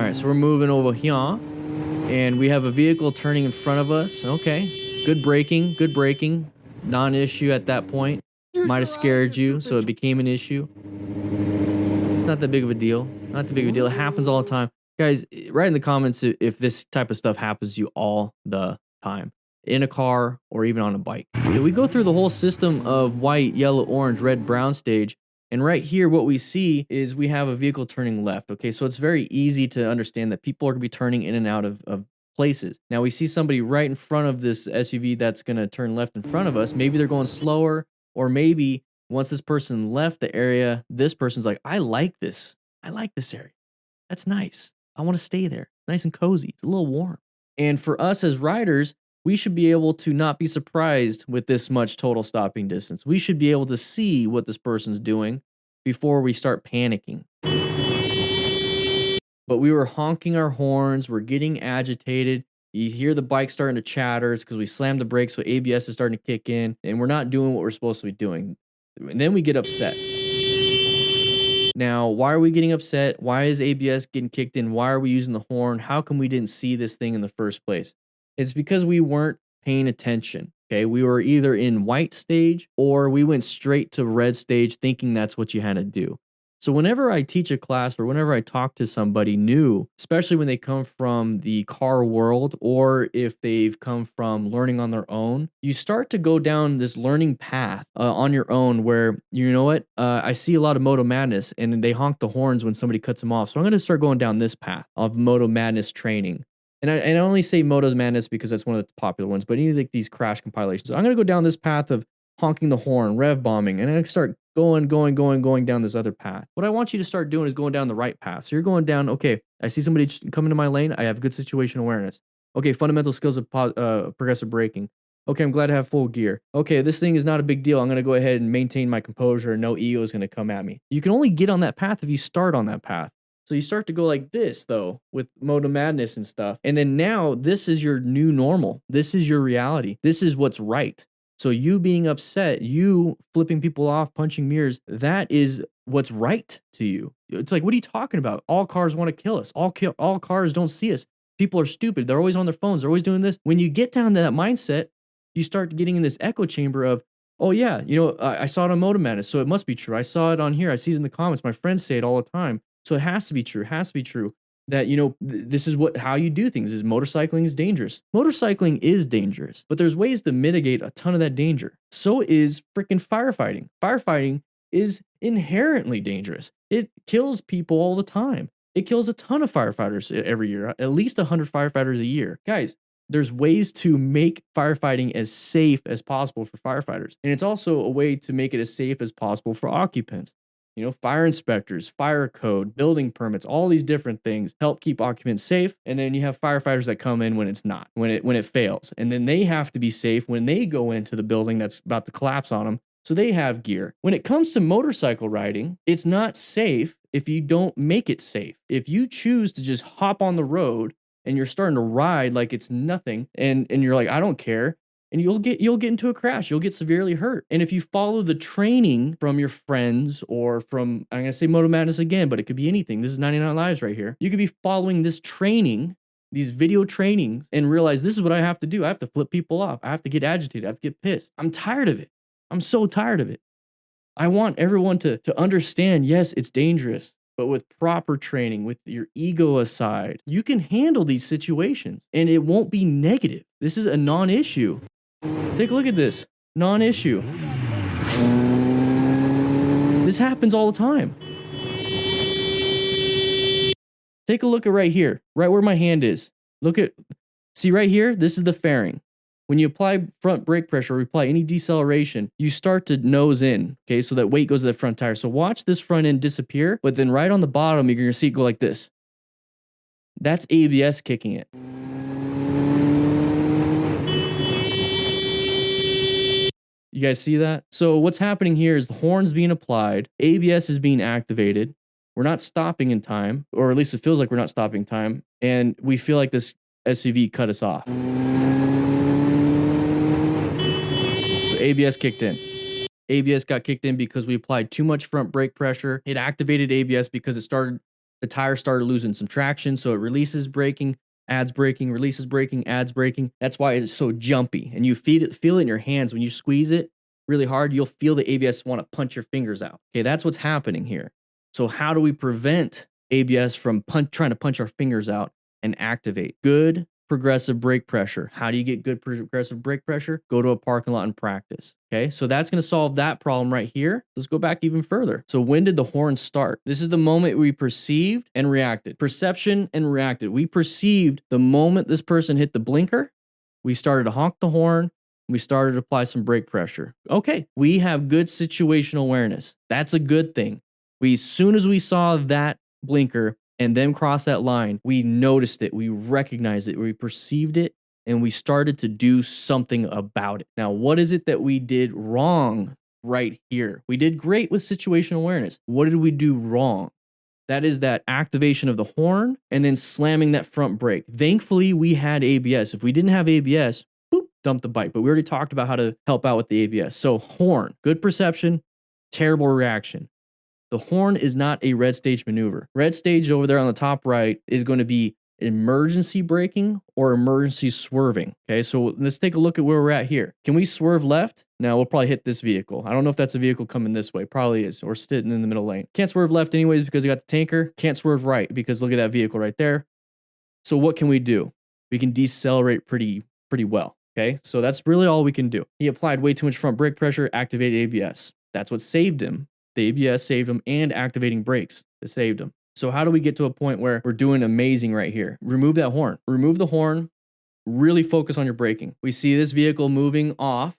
right, so we're moving over here, and we have a vehicle turning in front of us. Okay, good braking, non-issue at that point. Might have scared you, so it became an issue. It's not that big of a deal. Not that big of a deal. It happens all the time. Guys, write in the comments if this type of stuff happens to you all the time. In a car or even on a bike. We go through the whole system of white, yellow, orange, red, brown stage. And right here, what we see is we have a vehicle turning left. Okay, so it's very easy to understand that people are going to be turning in and out of places. Now, we see somebody right in front of this SUV that's going to turn left in front of us. Maybe they're going slower, or maybe once this person left the area, this person's like, I like this. I like this area. That's nice. I want to stay there. Nice and cozy. It's a little warm. And for us as riders, we should be able to not be surprised with this much total stopping distance. We should be able to see what this person's doing before we start panicking. But we were honking our horns. We're getting agitated. You hear the bike starting to chatter. It's because we slammed the brakes, so ABS is starting to kick in, and we're not doing what we're supposed to be doing. And then we get upset. Now, why are we getting upset? Why is ABS getting kicked in? Why are we using the horn? How come we didn't see this thing in the first place? It's because we weren't paying attention. Okay, we were either in white stage or we went straight to red stage thinking that's what you had to do. So whenever I teach a class or whenever I talk to somebody new, especially when they come from the car world or if they've come from learning on their own, you start to go down this learning path on your own where, you know what, I see a lot of Moto Madness and they honk the horns when somebody cuts them off. So I'm going to start going down this path of Moto Madness training. And I only say Moto Madness because that's one of the popular ones, but any like these crash compilations. I'm going to go down this path of honking the horn, rev bombing, and I start going down this other path. What I want you to start doing is going down the right path. So you're going down, okay, I see somebody coming to my lane. I have good situation awareness. Okay, fundamental skills of progressive braking. Okay, I'm glad to have full gear. Okay, this thing is not a big deal. I'm going to go ahead and maintain my composure. No ego is going to come at me. You can only get on that path if you start on that path. So you start to go like this, though, with Moto Madness and stuff. And then now this is your new normal. This is your reality. This is what's right. So you being upset, you flipping people off, punching mirrors, that is what's right to you. It's like, what are you talking about? All cars want to kill us. All cars don't see us. People are stupid. They're always on their phones. They're always doing this. When you get down to that mindset, you start getting in this echo chamber of, oh yeah, you know, I saw it on Moto Madness, so it must be true. I saw it on here. I see it in the comments. My friends say it all the time. So it has to be true. It has to be true that, you know, this is how you do things. Is motorcycling is dangerous. Motorcycling is dangerous, but there's ways to mitigate a ton of that danger. So is freaking firefighting. Firefighting is inherently dangerous. It kills people all the time. It kills a ton of firefighters every year, at least 100 firefighters a year. Guys, there's ways to make firefighting as safe as possible for firefighters. And it's also a way to make it as safe as possible for occupants. You know, fire inspectors, fire code, building permits, all these different things help keep occupants safe. And then you have firefighters that come in when it's not, when it fails. And then they have to be safe when they go into the building that's about to collapse on them. So they have gear. When it comes to motorcycle riding, it's not safe if you don't make it safe. If you choose to just hop on the road and you're starting to ride like it's nothing and you're like, I don't care. And you'll get into a crash. You'll get severely hurt. And if you follow the training from your friends or from, I'm going to say Moto Madness again, but it could be anything. This is 99 Lives right here. You could be following this training, these video trainings, and realize this is what I have to do. I have to flip people off. I have to get agitated. I have to get pissed. I'm tired of it. I'm so tired of it. I want everyone to understand, yes, it's dangerous, but with proper training, with your ego aside, you can handle these situations and it won't be negative. This is a non-issue. Take a look at this. Non-issue. This happens all the time. Take a look at right here, right where my hand is. See right here? This is the fairing. When you apply front brake pressure or apply any deceleration, you start to nose in, okay? So that weight goes to the front tire. So watch this front end disappear, but then right on the bottom, you're gonna see it go like this. That's ABS kicking it. You guys see that? So what's happening here is the horn's being applied, ABS is being activated, we're not stopping in time, or at least it feels like we're not stopping time, and we feel like this SUV cut us off. So ABS kicked in. ABS got kicked in because we applied too much front brake pressure. It activated ABS because it started the tire started losing some traction. So it releases braking, adds braking, releases braking, adds braking. That's why it's so jumpy. And you feel it in your hands. When you squeeze it really hard, you'll feel the ABS want to punch your fingers out. Okay, that's what's happening here. So how do we prevent ABS from trying to punch our fingers out and activate? Good progressive brake pressure. How do you get good progressive brake pressure? Go to a parking lot and practice. Okay, so that's going to solve that problem right here. Let's go back even further. So when did the horn start? This is the moment we perceived and reacted. Perception and reacted. We perceived the moment this person hit the blinker. We started to honk the horn. We started to apply some brake pressure. Okay, we have good situational awareness. That's a good thing. As soon as we saw that blinker and then cross that line, we noticed it, we recognized it, we perceived it, and we started to do something about it. Now, what is it that we did wrong right here? We did great with situational awareness. What did we do wrong? That is that activation of the horn and then slamming that front brake. Thankfully, we had ABS. If we didn't have ABS, boop, dump the bike. But we already talked about how to help out with the ABS. So horn, good perception, terrible reaction. The horn is not a red stage maneuver. Red stage over there on the top right is going to be emergency braking or emergency swerving. Okay, so let's take a look at where we're at here. Can we swerve left? No, we'll probably hit this vehicle. I don't know if that's a vehicle coming this way. Probably is, or sitting in the middle lane. Can't swerve left anyways because we got the tanker. Can't swerve right because look at that vehicle right there. So what can we do? We can decelerate pretty well. Okay, so that's really all we can do. He applied way too much front brake pressure, activated ABS. That's what saved him. The ABS saved him, and activating brakes that saved him. So how do we get to a point where we're doing amazing right here? Remove that horn. Remove the horn. Really focus on your braking. We see this vehicle moving off.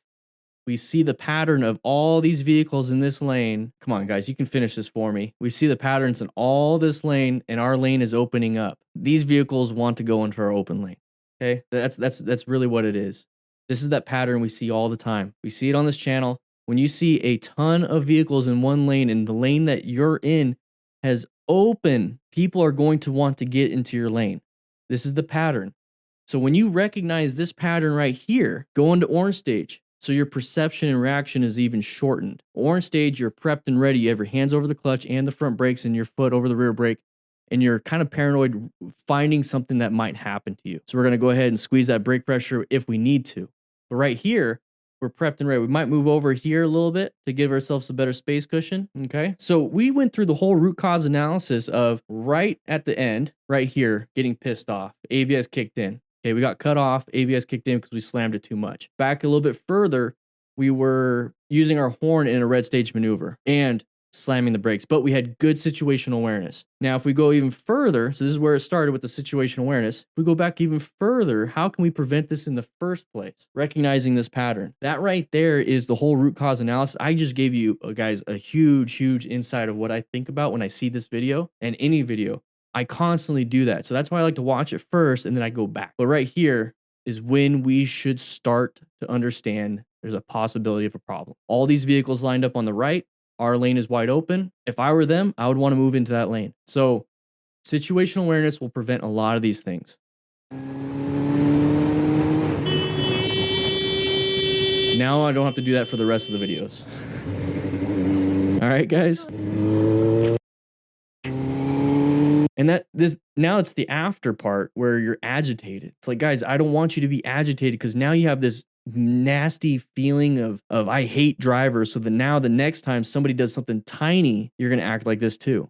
We see the pattern of all these vehicles in this lane. Come on, guys, you can finish this for me. We see the patterns in all this lane, and our lane is opening up. These vehicles want to go into our open lane. Okay, that's really what it is. This is that pattern we see all the time. We see it on this channel. When you see a ton of vehicles in one lane and the lane that you're in has open, people are going to want to get into your lane. This is the pattern. So when you recognize this pattern right here, go into orange stage. So your perception and reaction is even shortened. Orange stage, you're prepped and ready. You have your hands over the clutch and the front brakes and your foot over the rear brake. And you're kind of paranoid finding something that might happen to you. So we're going to go ahead and squeeze that brake pressure if we need to. But right here, we're prepped and ready. We might move over here a little bit to give ourselves a better space cushion. Okay. So we went through the whole root cause analysis of right at the end, right here, getting pissed off. ABS kicked in. Okay. We got cut off. ABS kicked in because we slammed it too much. Back a little bit further, we were using our horn in a red stage maneuver and slamming the brakes, but we had good situational awareness. Now, if we go even further, so this is where it started with the situational awareness. If we go back even further, how can we prevent this in the first place? Recognizing this pattern. That right there is the whole root cause analysis. I just gave you guys a huge insight of what I think about when I see this video and any video. I constantly do that. So that's why I like to watch it first and then I go back. But right here is when we should start to understand there's a possibility of a problem. All these vehicles lined up on the right. Our lane is wide open. If I were them, I would want to move into that lane. So situational awareness will prevent a lot of these things. Now I don't have to do that for the rest of the videos. All right, guys. And now it's the after part where you're agitated. It's like, guys, I don't want you to be agitated because now you have this nasty feeling of I hate drivers. So that now the next time somebody does something tiny, you're going to act like this too.